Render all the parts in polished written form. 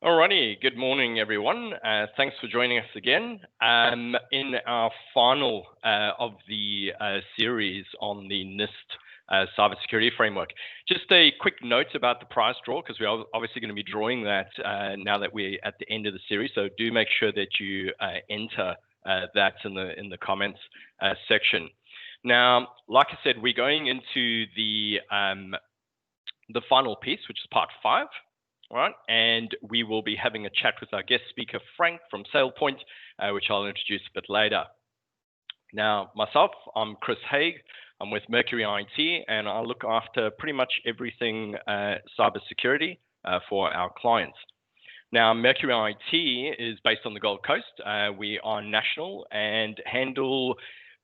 Alrighty, good morning, everyone. Thanks for joining us again in our final of the series on the NIST Cybersecurity Framework. Just a quick note about the prize draw, because we're obviously going to be drawing that now that we're at the end of the series. So do make sure that you enter that in the comments section. Now, like I said, we're going into the final piece, which is part 5. Right, and we will be having a chat with our guest speaker, Frank from SailPoint, which I'll introduce a bit later. Now, myself, I'm Chris Haigh. I'm with Mercury IT, and I look after pretty much everything cybersecurity for our clients. Now, Mercury IT is based on the Gold Coast. We are national and handle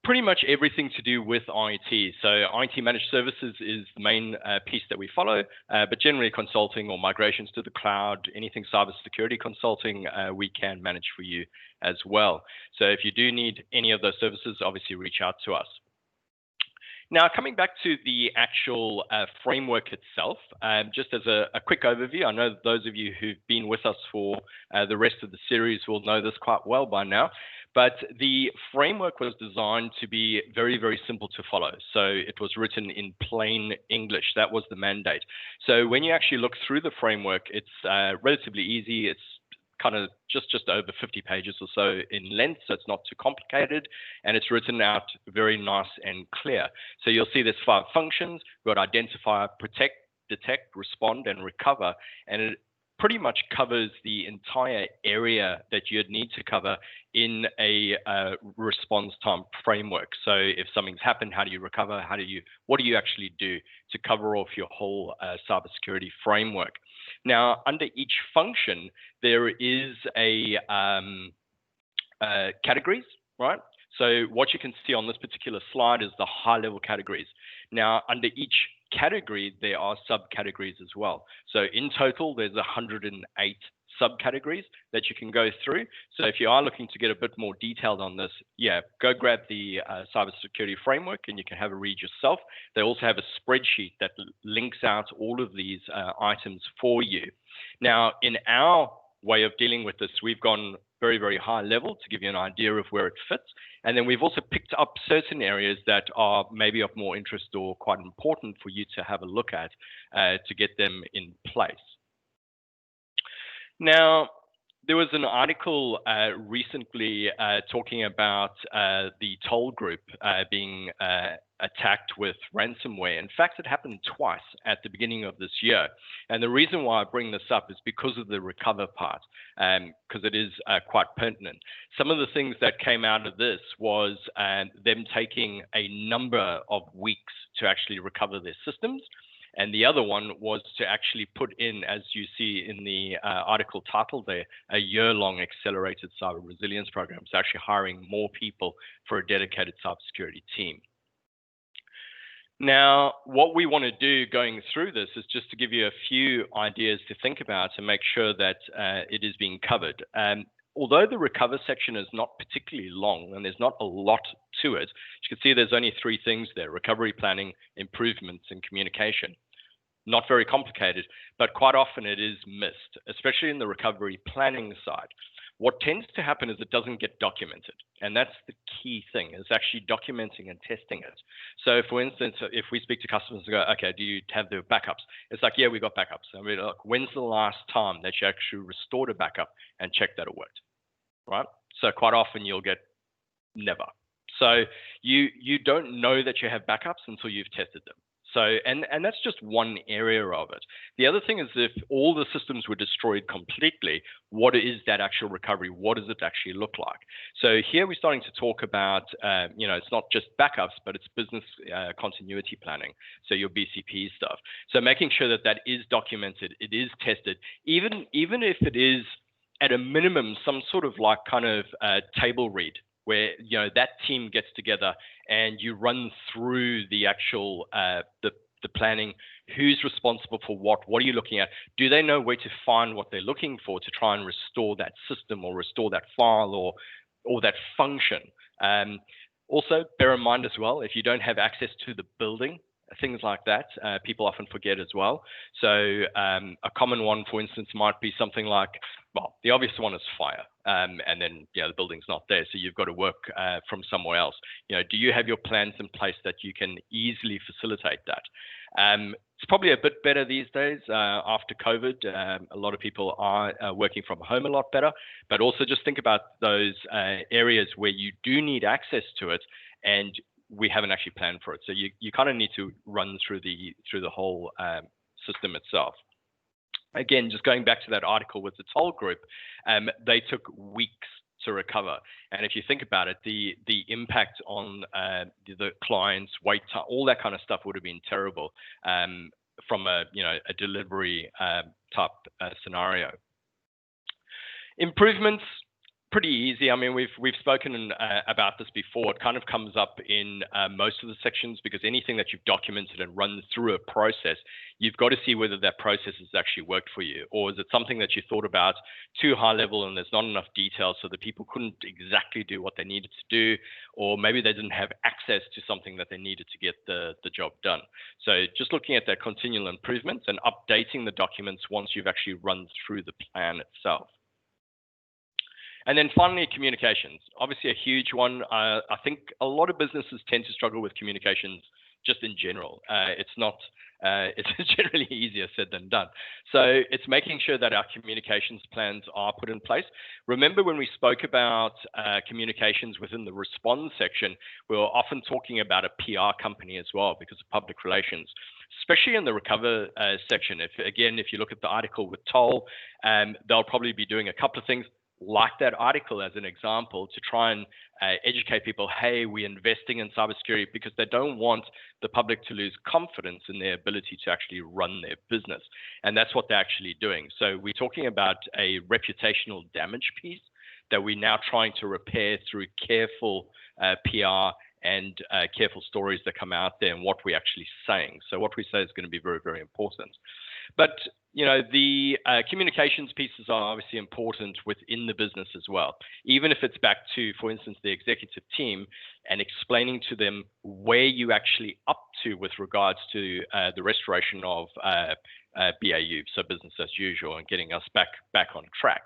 pretty much everything to do with IT. So IT managed services is the main piece that we follow, but generally consulting or migrations to the cloud, anything cybersecurity consulting, we can manage for you as well. So if you do need any of those services, obviously reach out to us. Now, coming back to the actual framework itself, just as a quick overview, I know those of you who've been with us for the rest of the series will know this quite well by now. But the framework was designed to be very, very simple to follow. So it was written in plain English. That was the mandate. So when you actually look through the framework, it's relatively easy. It's kind of just over 50 pages or so in length, so it's not too complicated, and it's written out very nice and clear. So you'll see there's 5 functions. We've got identify, protect, detect, respond, and recover, and it pretty much covers the entire area that you'd need to cover in a response time framework. So if something's happened, how do you recover? What do you actually do to cover off your whole cybersecurity framework? Now, under each function, there is a categories, right? So what you can see on this particular slide is the high-level categories. Now, under each category, there are subcategories as well. So in total, there's 108 subcategories that you can go through. So if you are looking to get a bit more detailed on this, go grab the cybersecurity framework and you can have a read yourself. They also have a spreadsheet that links out all of these items for you. Now, in our way of dealing with this, we've gone very, very high level to give you an idea of where it fits. And then we've also picked up certain areas that are maybe of more interest or quite important for you to have a look at to get them in place. Now, there was an article recently talking about the toll group being attacked with ransomware. In fact, it happened twice at the beginning of this year. And the reason why I bring this up is because of the recover part, because it is quite pertinent. Some of the things that came out of this was them taking a number of weeks to actually recover their systems. And the other one was to actually put in, as you see in the article title there, a year-long accelerated cyber resilience program. So actually hiring more people for a dedicated cybersecurity team. Now, what we want to do going through this is just to give you a few ideas to think about and make sure that it is being covered. Although the recover section is not particularly long and there's not a lot to it, you can see there's only 3 things there: recovery planning, improvements, and communication. Not very complicated, but quite often it is missed, especially in the recovery planning side. What tends to happen is it doesn't get documented. And that's the key thing, is actually documenting and testing it. So for instance, if we speak to customers and go, okay, do you have the backups? It's like, yeah, we got backups. I mean, look, when's the last time that you actually restored a backup and checked that it worked, right? So quite often you'll get never. So you don't know that you have backups until you've tested them. So, and that's just one area of it. The other thing is, if all the systems were destroyed completely, what is that actual recovery? What does it actually look like? So here we're starting to talk about, it's not just backups, but it's business continuity planning. So your BCP stuff. So making sure that that is documented, it is tested, even if it is at a minimum some sort of like kind of table read, where that team gets together and you run through the actual the planning, who's responsible for what are you looking at? Do they know where to find what they're looking for to try and restore that system or restore that file or that function? Also, bear in mind as well, if you don't have access to the building things like that. People often forget as well. So a common one, for instance, might be something like, well, the obvious one is fire, and then the building's not there, so you've got to work from somewhere else. Do you have your plans in place that you can easily facilitate that? It's probably a bit better these days after COVID. A lot of people are working from home a lot better, but also just think about those areas where you do need access to it, and we haven't actually planned for it. So you kind of need to run through the whole system itself. Again, just going back to that article with the toll group, they took weeks to recover. And if you think about it, the impact on the clients, wait time, all that kind of stuff would have been terrible from a delivery type scenario. Improvements, pretty easy. I mean, we've spoken about this before. It kind of comes up in most of the sections, because anything that you've documented and run through a process, you've got to see whether that process has actually worked for you, or is it something that you thought about too high level and there's not enough detail so that people couldn't exactly do what they needed to do, or maybe they didn't have access to something that they needed to get the job done. So just looking at that continual improvement and updating the documents once you've actually run through the plan itself. And then finally, communications, obviously a huge one. I think a lot of businesses tend to struggle with communications just in general. It's generally easier said than done. So it's making sure that our communications plans are put in place. Remember when we spoke about communications within the respond section, we were often talking about a PR company as well because of public relations, especially in the recover section. If you look at the article with Toll, they'll probably be doing a couple of things like that article as an example to try and educate people, hey, we're investing in cybersecurity, because they don't want the public to lose confidence in their ability to actually run their business. And that's what they're actually doing. So we're talking about a reputational damage piece that we're now trying to repair through careful PR and careful stories that come out there and what we're actually saying. So what we say is going to be very, very important. But the communications pieces are obviously important within the business as well, even if it's back to, for instance, the executive team, and explaining to them where you actually up to with regards to the restoration of BAU, so business as usual, and getting us back on track.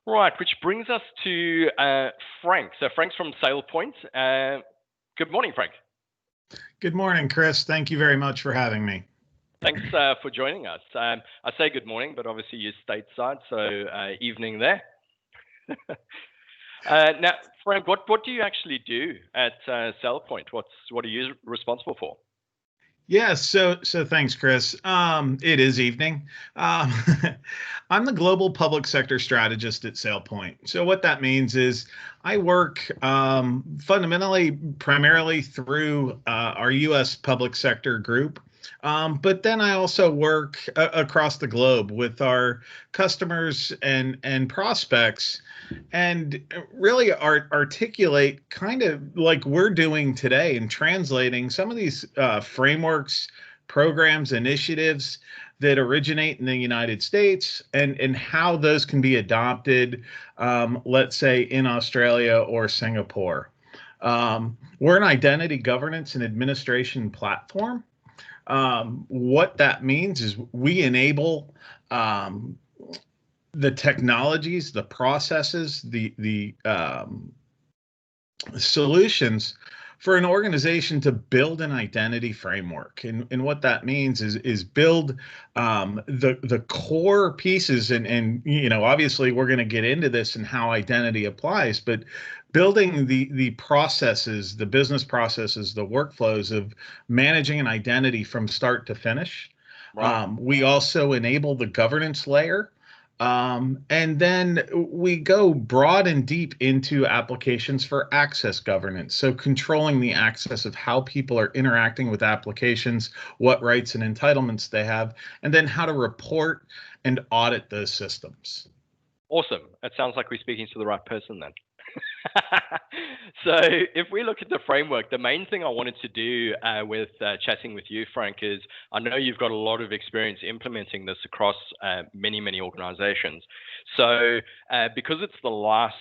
Right, which brings us to Frank. So Frank's from SailPoint. Good morning, Frank. Good morning, Chris. Thank you very much for having me. Thanks for joining us. I say good morning, but obviously you're stateside, so evening there. Now, Frank, what do you actually do at SailPoint? What are you responsible for? Yeah, so thanks, Chris. It is evening. I'm the global public sector strategist at SailPoint. So what that means is I work fundamentally, primarily through our U.S. public sector group. But then I also work across the globe with our customers and prospects, and really articulate kind of like we're doing today and translating some of these frameworks, programs, initiatives that originate in the United States, and how those can be adopted, let's say in Australia or Singapore. We're an identity governance and administration platform. What that means is we enable the technologies, the processes, the solutions for an organization to build an identity framework. And what that means is build the core pieces, and obviously we're going to get into this and how identity applies, but building the processes, the business processes, the workflows of managing an identity from start to finish. Right. We also enable the governance layer. And then we go broad and deep into applications for access governance. So controlling the access of how people are interacting with applications, what rights and entitlements they have, and then how to report and audit those systems. Awesome. That sounds like we're speaking to the right person then. So if we look at the framework, the main thing I wanted to do with chatting with you, Frank, is I know you've got a lot of experience implementing this across many organizations. So because it's the last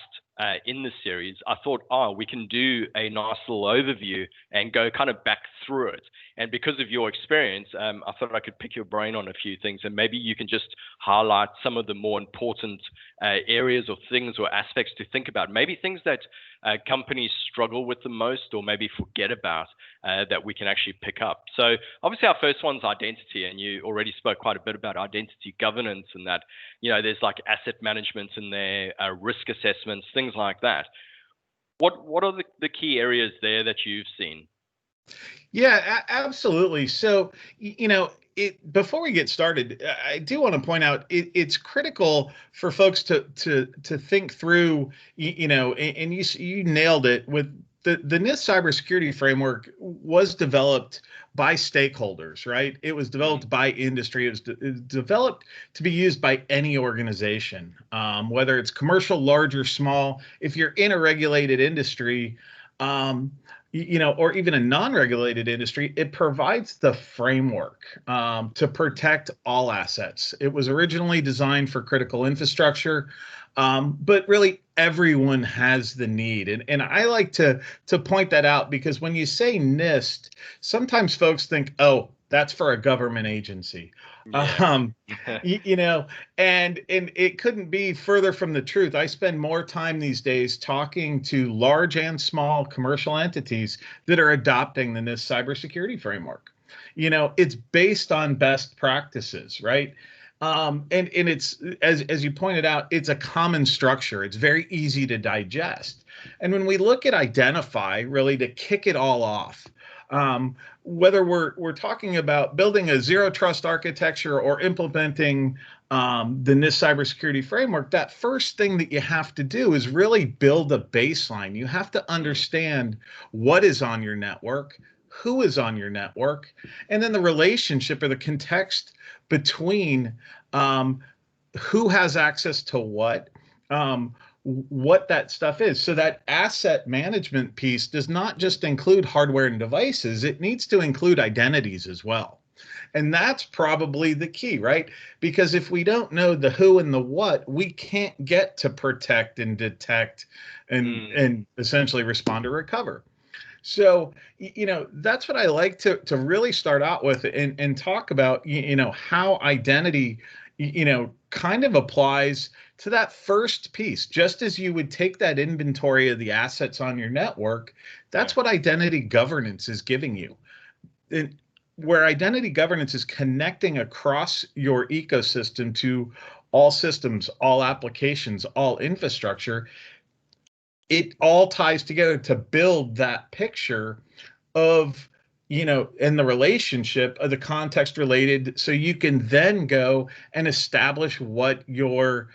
in the series, I thought, oh, we can do a nice little overview and go kind of back through it. And because of your experience, I thought I could pick your brain on a few things, and maybe you can just highlight some of the more important areas or things or aspects to think about. Maybe things that companies struggle with the most, or maybe forget about, that we can actually pick up. So obviously, our first one's identity, and you already spoke quite a bit about identity governance, and that there's like asset management in there, risk assessments, things like that. What are the key areas there that you've seen? Yeah, absolutely. So, before we get started, I do want to point out it's critical for folks to think through, and you nailed it with the NIST Cybersecurity Framework was developed by stakeholders, right? It was developed by industry. It was developed to be used by any organization, whether it's commercial, large, or small. If you're in a regulated industry, or even a non-regulated industry, it provides the framework to protect all assets. It was originally designed for critical infrastructure, but really everyone has the need. And I like to point that out, because when you say NIST, sometimes folks think, oh, that's for a government agency. Yeah. And it couldn't be further from the truth. I spend more time these days talking to large and small commercial entities that are adopting the NIST cybersecurity framework. It's based on best practices, right? And it's, as you pointed out, it's a common structure. It's very easy to digest. And when we look at Identify, really to kick it all off, whether we're talking about building a zero trust architecture or implementing the NIST cybersecurity framework, that first thing that you have to do is really build a baseline. You have to understand what is on your network, who is on your network, and then the relationship or the context between who has access to what that stuff is. So that asset management piece does not just include hardware and devices, it needs to include identities as well. And that's probably the key, right? Because if we don't know the who and the what, we can't get to protect and detect and essentially respond or recover. So, that's what I like to really start out with and talk about, how identity, kind of applies to that first piece. Just as you would take that inventory of the assets on your network, that's what identity governance is giving you. And where identity governance is connecting across your ecosystem to all systems, all applications, all infrastructure, it all ties together to build that picture of, and the relationship of the context related, so you can then go and establish what your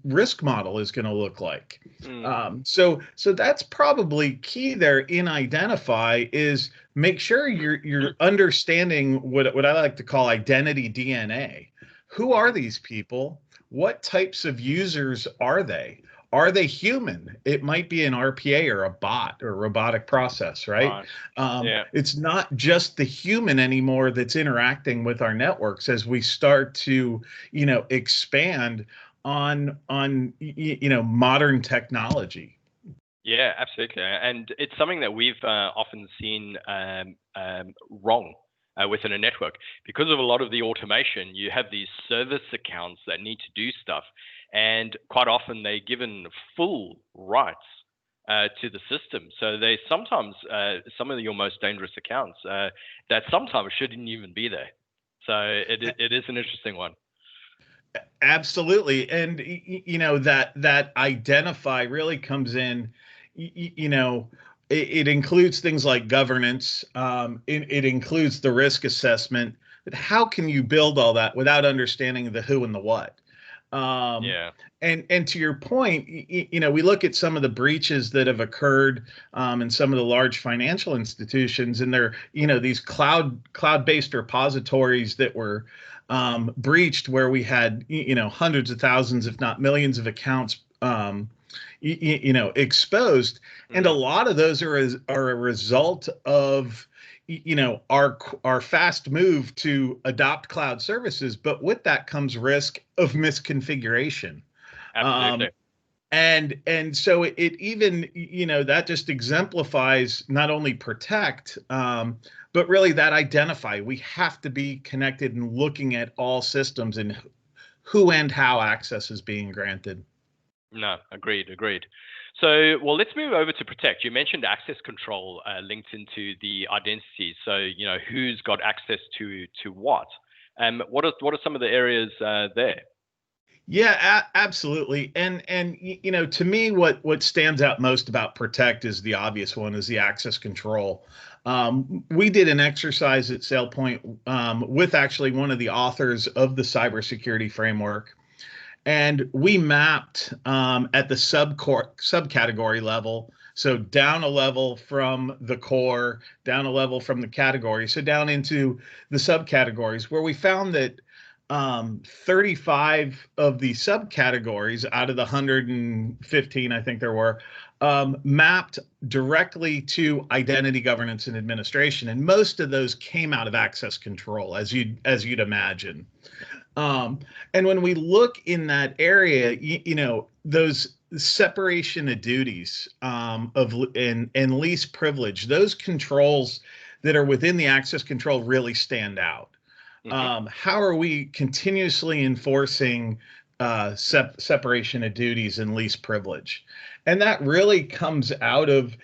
risk model is going to look like. So that's probably key there in Identify, is make sure you're understanding what I like to call identity DNA. Who are these people? What types of users are they? Are they human? It might be an RPA or a bot or a robotic process, right? It's not just the human anymore that's interacting with our networks as we start to, expand on modern technology. Yeah, absolutely. And it's something that we've often seen wrong within a network. Because of a lot of the automation, you have these service accounts that need to do stuff. And quite often they're given full rights to the system. So they sometimes, some of your most dangerous accounts that sometimes shouldn't even be there. So it is an interesting one. Absolutely. And, that Identify really comes in, it includes things like governance. It includes the risk assessment. But how can you build all that without understanding the who and the what? And to your point, we look at some of the breaches that have occurred in some of the large financial institutions, and they're, these cloud-based repositories that were breached, where we had, hundreds of thousands, if not millions of accounts, exposed. And a lot of those are a result of, our fast move to adopt cloud services. But with that comes risk of misconfiguration. Absolutely. And so it even, that just exemplifies not only protect, but really that identify. We have to be connected and looking at all systems and who and how access is being granted. No, agreed. So, well, let's move over to protect. You mentioned access control linked into the identity. So, who's got access to what? What are some of the areas there? Yeah, absolutely. And to me, what stands out most about Protect is the obvious one, is the access control. We did an exercise at SailPoint with actually one of the authors of the cybersecurity framework, and we mapped at the subcategory level. So down a level from the core, down a level from the category, so down into the subcategories, where we found that 35 of the subcategories out of the 115, I think there were, mapped directly to identity governance and administration, and most of those came out of access control, as you'd imagine. And when we look in that area, those separation of duties and least privilege, those controls that are within the access control really stand out. How are we continuously enforcing separation of duties and least privilege? And that really comes out of,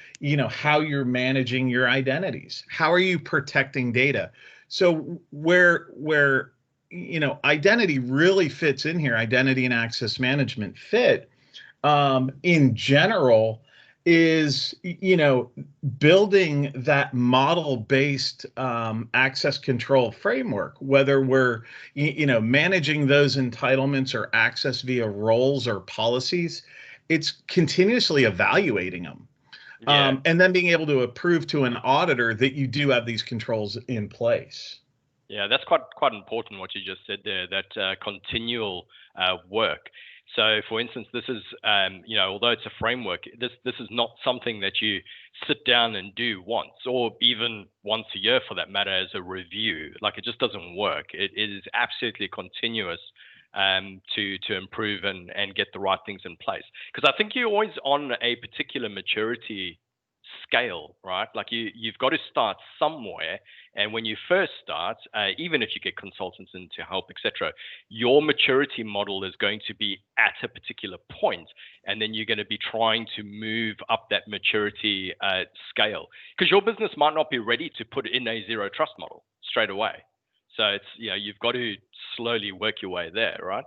how you're managing your identities. How are you protecting data? So where identity really fits in here, identity and access management fit in general, is building that model-based access control framework, whether we're managing those entitlements or access via roles or policies. It's continuously evaluating them, and then being able to approve to an auditor that you do have these controls in place. Yeah, that's quite important what you just said there, that continual work. So, for instance, this is, although it's a framework, this is not something that you sit down and do once, or even once a year for that matter, as a review. Like, it just doesn't work. It is absolutely continuous to improve and get the right things in place. Because I think you're always on a particular maturity scale, right? Like you've got to start somewhere, and when you first start, even if you get consultants in to help, etc., your maturity model is going to be at a particular point, and then you're going to be trying to move up that maturity scale, because your business might not be ready to put in a zero trust model straight away. So it's, you've got to slowly work your way there, right?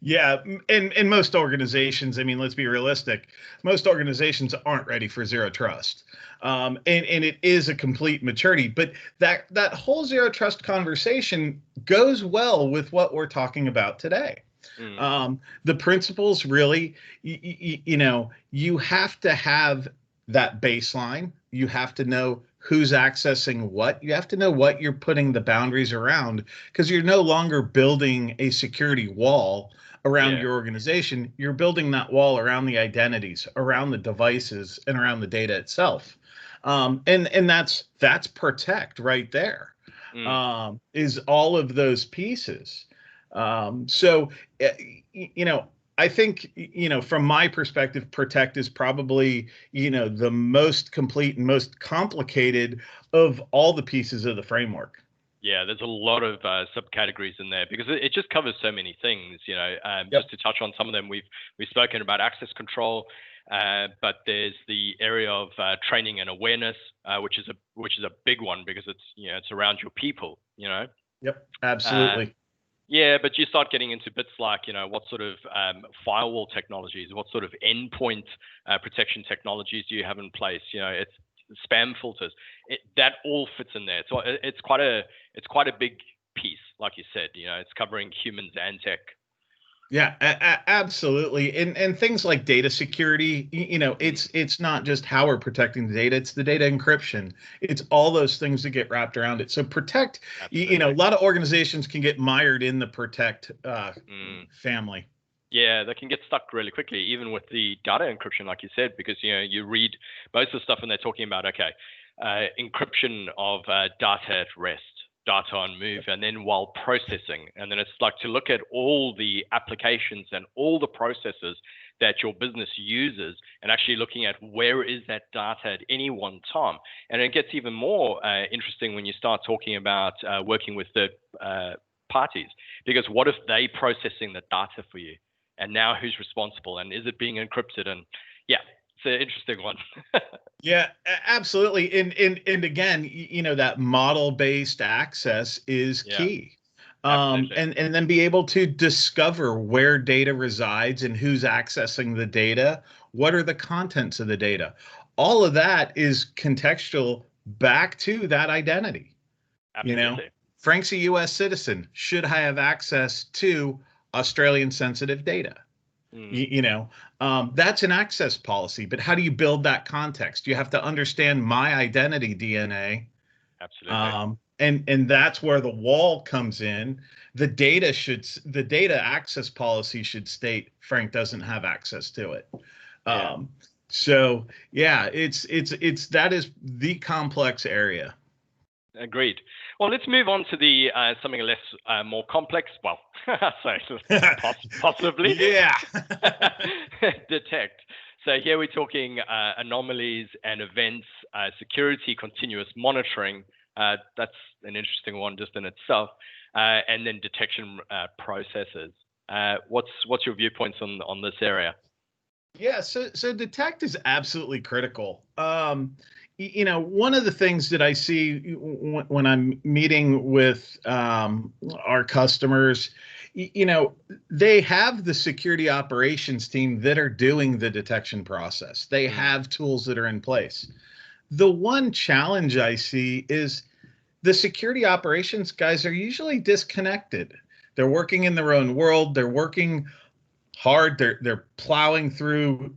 Yeah, and most organizations, I mean, let's be realistic, most organizations aren't ready for zero trust. And it is a complete maturity, but that whole zero trust conversation goes well with what we're talking about today. The principles really, you have to have that baseline. You have to know who's accessing what. You have to know what you're putting the boundaries around, because you're no longer building a security wall around your organization. You're building that wall around the identities, around the devices, and around the data itself. And that's protect right there. Is all of those pieces. So, I think, from my perspective, protect is probably, the most complete and most complicated of all the pieces of the framework. Yeah, there's a lot of subcategories in there, because it just covers so many things. Yep. Just to touch on some of them, we've spoken about access control, but there's the area of training and awareness, which is a big one, because it's around your people. Yep, absolutely. Yeah, but you start getting into bits like, what sort of firewall technologies, what sort of endpoint protection technologies do you have in place? It's spam filters. That all fits in there. So it's quite a big piece, like you said. It's covering humans and tech. Yeah, absolutely. And things like data security, it's not just how we're protecting the data, it's the data encryption. It's all those things that get wrapped around it. So protect, a lot of organizations can get mired in the protect family. Yeah, they can get stuck really quickly, even with the data encryption, like you said, because you read most of the stuff and they're talking about, encryption of data at rest, data on move, and then while processing. And then it's like to look at all the applications and all the processes that your business uses, and actually looking at where is that data at any one time. And it gets even more interesting when you start talking about working with third parties, because what if they processing the data for you, and now who's responsible, and is it being encrypted? And yeah, it's an interesting one. Yeah, absolutely. And again, that model-based access is Yeah, key. absolutely. And then be able to discover where data resides and who's accessing the data. What are the contents of the data? All of that is contextual back to that identity. Absolutely. Frank's a US citizen. Should I have access to Australian sensitive data? That's an access policy, but how do you build that context? You have to understand my identity DNA. Absolutely. And that's where the wall comes in. The data access policy should state Frank doesn't have access to it. Yeah. So yeah, it's that is the complex area. Agreed. Well, let's move on to the something less more complex. Well, sorry, possibly. Yeah. Detect. So here we're talking anomalies and events, security, continuous monitoring. That's an interesting one just in itself, and then detection processes. What's your viewpoints on this area? Yeah, so detect is absolutely critical. One of the things that I see when I'm meeting with our customers, they have the security operations team that are doing the detection process. They have tools that are in place. The one challenge I see is the security operations guys are usually disconnected. They're working in their own world. They're working hard. They're plowing through,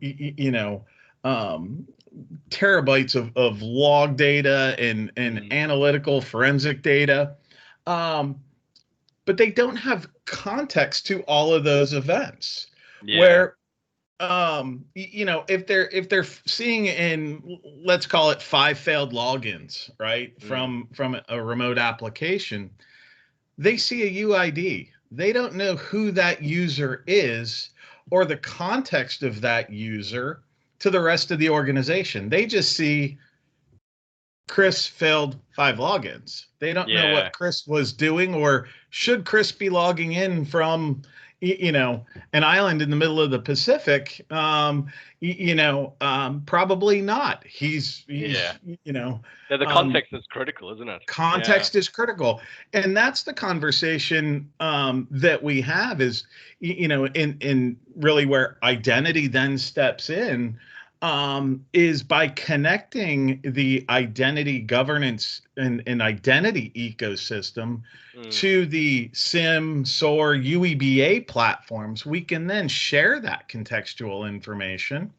terabytes of log data and analytical forensic data, but they don't have context to all of those events. Yeah. Where if they're seeing in, let's call it 5 failed logins, right, from a remote application, they see a UID. They don't know who that user is or the context of that user to the rest of the organization. They just see Chris failed 5 logins. They don't know what Chris was doing, or should Chris be logging in from an island in the middle of the Pacific? Probably not. He's the context is critical, isn't it? Context is critical, and that's the conversation that we have is, in really where identity then steps in, is by connecting the identity governance and identity ecosystem to the SIM, SOAR, UEBA platforms. We can then share that contextual information.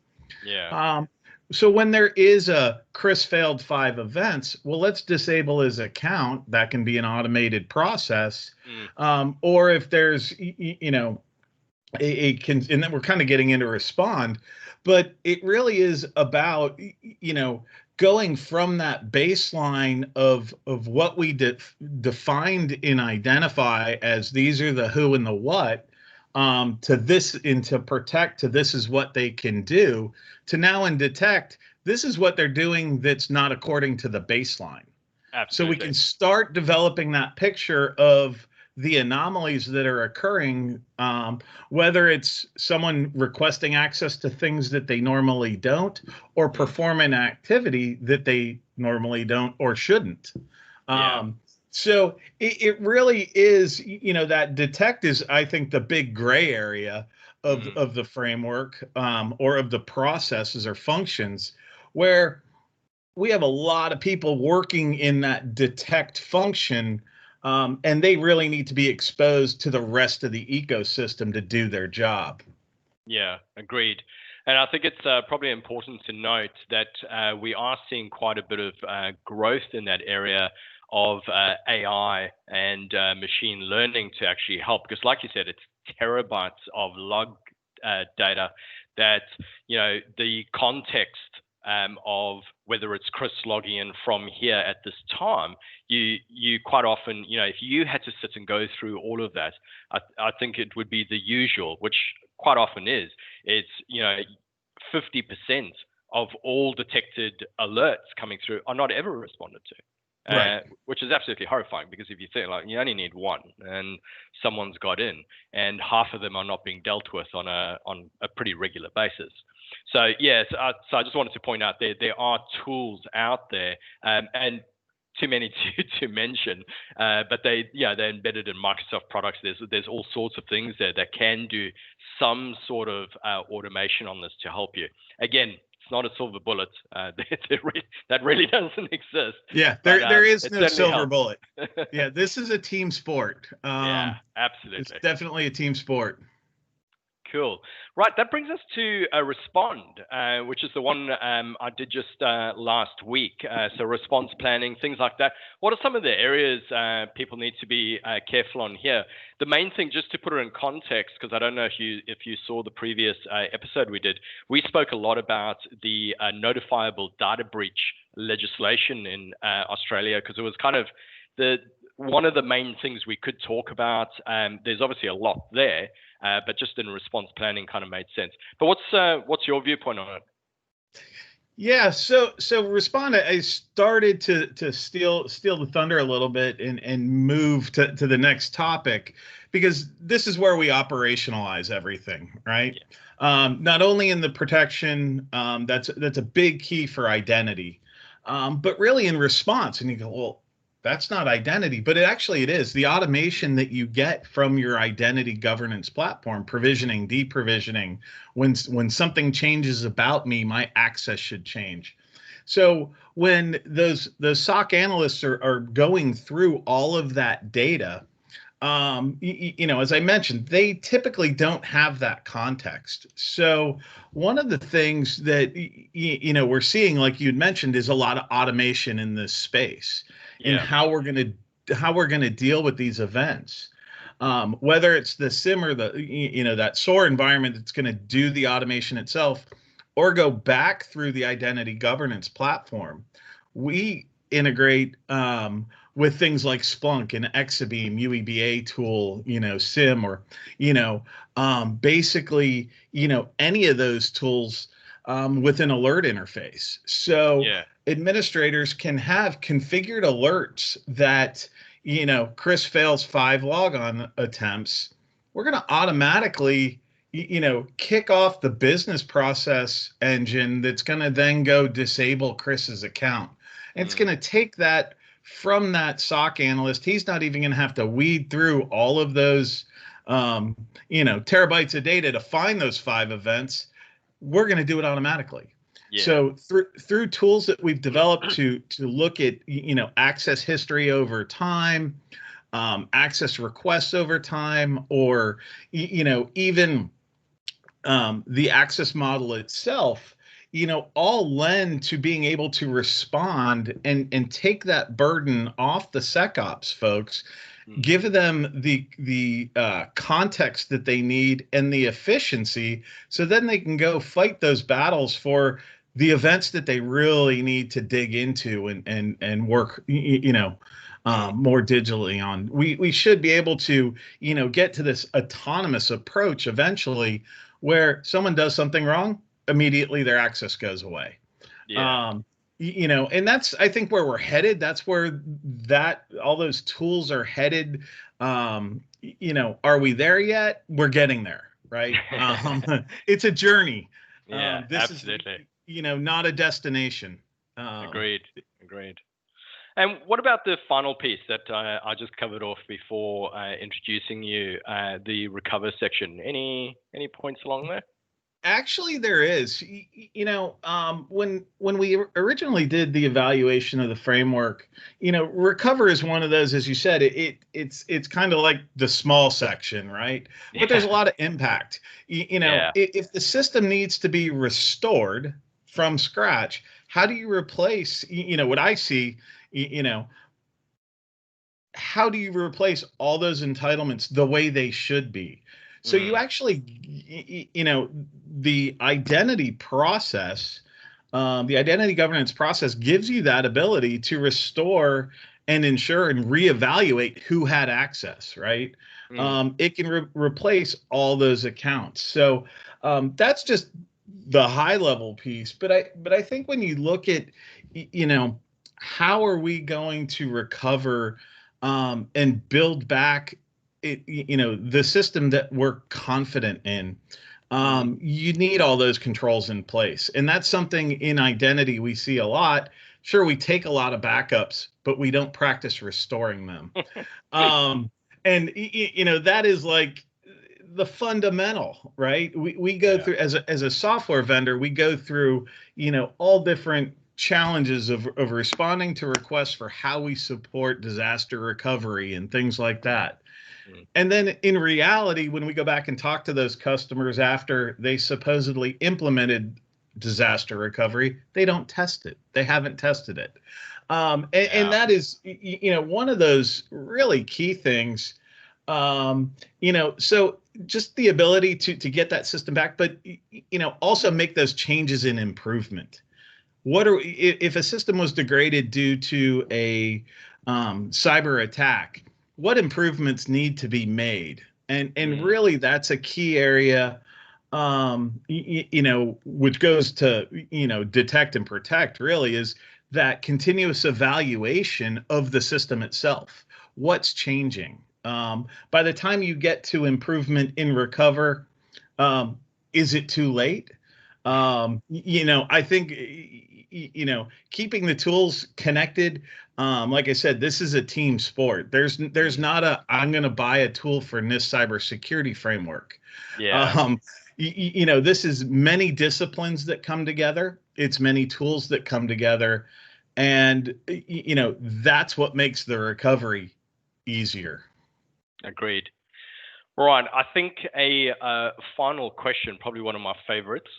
So when there is a Chris failed 5 events, well, let's disable his account. That can be an automated process. Or if there's, and then we're kind of getting into respond, but it really is about, going from that baseline of what we defined in identify as these are the who and the what, to this, and to protect, to this is what they can do, to now in detect, this is what they're doing that's not according to the baseline. Absolutely. So we can start developing that picture of the anomalies that are occurring, whether it's someone requesting access to things that they normally don't, or perform an activity that they normally don't or shouldn't. So it really is, that detect is, I think, the big gray area of the framework, or of the processes or functions, where we have a lot of people working in that detect function, and they really need to be exposed to the rest of the ecosystem to do their job. Yeah, agreed. And I think it's probably important to note that we are seeing quite a bit of growth in that area of AI and machine learning to actually help, because like you said, it's terabytes of log data that, the context of whether it's Chris logging in from here at this time, you quite often, if you had to sit and go through all of that, I think it would be the usual, which quite often is. It's 50% of all detected alerts coming through are not ever responded to. Right. Which is absolutely horrifying, because if you think, like, you only need one and someone's got in, and half of them are not being dealt with on a pretty regular basis. So yes, so I just wanted to point out there are tools out there, and too many to mention, but they're embedded in Microsoft products. There's all sorts of things there that can do some sort of automation on this to help you. Again, it's not a silver bullet. That really doesn't exist. Yeah, there is no silver bullet. Yeah, this is a team sport. Yeah, absolutely. It's definitely a team sport. Cool. Right, that brings us to Respond, which is the one I did just last week. So response planning, things like that. What are some of the areas people need to be careful on here? The main thing, just to put it in context, because I don't know if you saw the previous episode we did, we spoke a lot about the notifiable data breach legislation in Australia, because it was kind of one of the main things we could talk about. There's obviously a lot there, but just in response planning kind of made sense. But what's your viewpoint on it? Yeah, so Respond, I started to steal the thunder a little bit and move to the next topic, because this is where we operationalize everything, right? Yeah. Not only in the protection, that's a big key for identity, but really in response. And you go, well, that's not identity, but it is. The automation that you get from your identity governance platform, provisioning, deprovisioning, when something changes about me, my access should change. So when those SOC analysts are going through all of that data, as I mentioned, they typically don't have that context. So one of the things that we're seeing, like you'd mentioned, is a lot of automation in this space. Yeah. And how we're going to deal with these events, whether it's the SIM or that SOAR environment that's going to do the automation itself, or go back through the identity governance platform. We integrate with things like Splunk and Exabeam, UEBA tool, SIM, or basically any of those tools with an alert interface. So yeah. Administrators can have configured alerts that, Chris fails 5 logon attempts. We're going to automatically, kick off the business process engine that's going to then go disable Chris's account. And it's going to take that from that SOC analyst. He's not even going to have to weed through all of those, terabytes of data to find those 5 events. We're going to do it automatically. Yeah. So through tools that we've developed to look at, access history over time, access requests over time, or, even the access model itself, all lend to being able to respond and take that burden off the SecOps folks, give them the context that they need and the efficiency, so then they can go fight those battles for the events that they really need to dig into and work, more digitally on. We should be able to, get to this autonomous approach eventually, where someone does something wrong, immediately their access goes away. Yeah. And that's, I think, where we're headed. That's where all those tools are headed. Are we there yet? We're getting there, right? It's a journey. Yeah, this absolutely. Is, not a destination. Agreed. And what about the final piece that I just covered off before introducing you, the recover section? Any points along there? Actually, there is. When we originally did the evaluation of the framework, recover is one of those, as you said, it's kind of like the small section, right? Yeah. But there's a lot of impact. Yeah. If the system needs to be restored from scratch, how do you replace, what I see, how do you replace all those entitlements the way they should be? So you actually, the identity process, the identity governance process gives you that ability to restore and ensure and reevaluate who had access, right? It can replace all those accounts. So that's just the high level piece. But I think when you look at, how are we going to recover and build back the system that we're confident in? You need all those controls in place. And that's something in identity we see a lot. Sure, we take a lot of backups, but we don't practice restoring them. And that is like the fundamental, right? We go through, as a software vendor, we go through, all different challenges of responding to requests for how we support disaster recovery and things like that. And then in reality, when we go back and talk to those customers after they supposedly implemented disaster recovery, they don't test it. They haven't tested it. And that is, one of those really key things. So just the ability to get that system back, but, also make those changes in improvement. If a system was degraded due to a cyber attack, what improvements need to be made? And really that's a key area, which goes to, detect and protect, really is that continuous evaluation of the system itself. What's changing? By the time you get to improvement in recover, is it too late? I think, keeping the tools connected, like I said, this is a team sport. There's not I'm going to buy a tool for NIST Cybersecurity Framework. This is many disciplines that come together. It's many tools that come together. And, that's what makes the recovery easier. Agreed. Right. I think a final question, probably one of my favorites.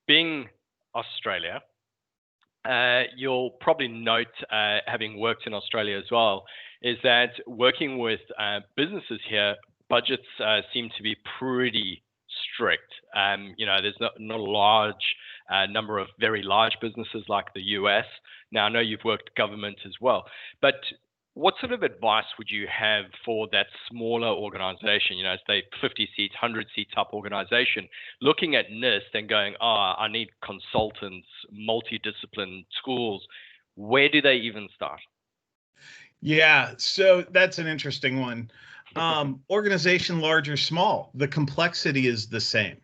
Being Australia, you'll probably note, having worked in Australia as well, is that working with businesses here, budgets seem to be pretty strict. There's not a large number of very large businesses like the US. Now, I know you've worked government as well, but what sort of advice would you have for that smaller organization, say 50 seats, 100 seats up organization, looking at NIST and going, I need consultants, multidiscipline schools. Where do they even start? Yeah, so that's an interesting one. Organization large or small, the complexity is the same,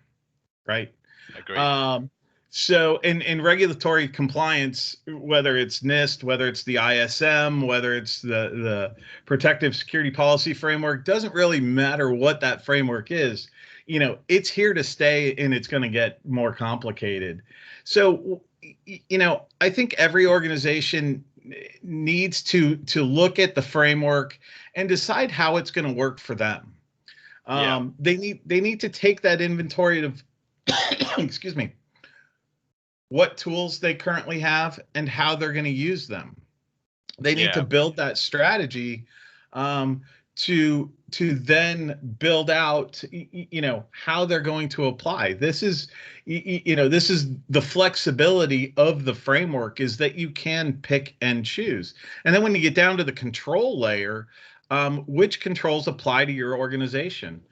right? Agreed. So in regulatory compliance, whether it's NIST, whether it's the ISM, whether it's the Protective Security Policy Framework, doesn't really matter what that framework is. It's here to stay, and it's going to get more complicated. So, I think every organization needs to look at the framework and decide how it's going to work for them. They need to take that inventory of, excuse me, what tools they currently have and how they're going to use them. They need to build that strategy to then build out, how they're going to apply. This is the flexibility of the framework, is that you can pick and choose. And then when you get down to the control layer, which controls apply to your organization?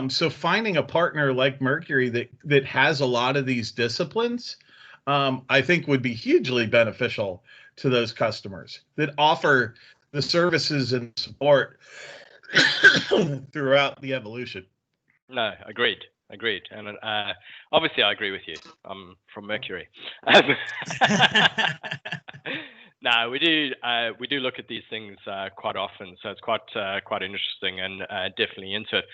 So finding a partner like Mercury that has a lot of these disciplines, I think would be hugely beneficial to those customers that offer the services and support throughout the evolution. No, agreed. And obviously, I agree with you. I'm from Mercury. No, we do look at these things quite often, so it's quite interesting and definitely into it.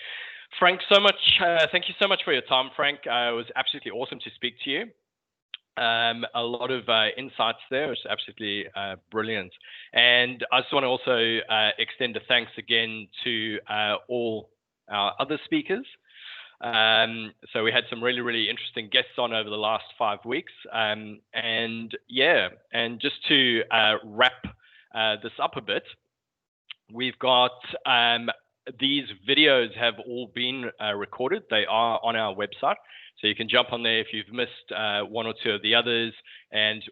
Frank, thank you so much for your time, Frank. It was absolutely awesome to speak to you. A lot of insights there. It's absolutely brilliant. And I just want to also extend a thanks again to all our other speakers. So we had some really, really interesting guests on over the last 5 weeks. And just to wrap this up a bit, we've got these videos have all been recorded. They are on our website. So you can jump on there if you've missed one or two of the others,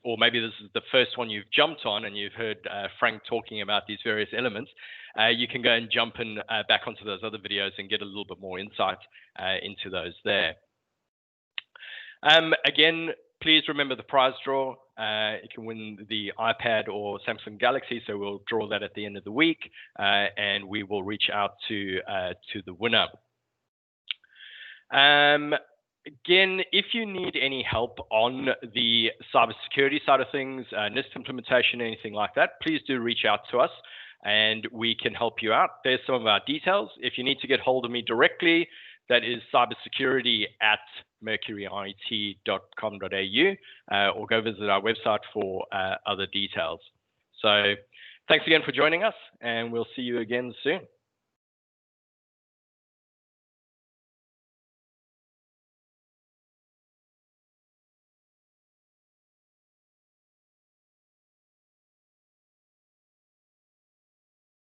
or maybe this is the first one you've jumped on and you've heard Frank talking about these various elements. You can go and jump in back onto those other videos and get a little bit more insight into those there. Again, please remember the prize draw. You can win the iPad or Samsung Galaxy, so we'll draw that at the end of the week, and we will reach out to the winner. Again, if you need any help on the cybersecurity side of things, NIST implementation, anything like that, please do reach out to us and we can help you out. There's some of our details. If you need to get hold of me directly, that is cybersecurity@mercuryit.com.au, or go visit our website for other details. So thanks again for joining us, and we'll see you again soon.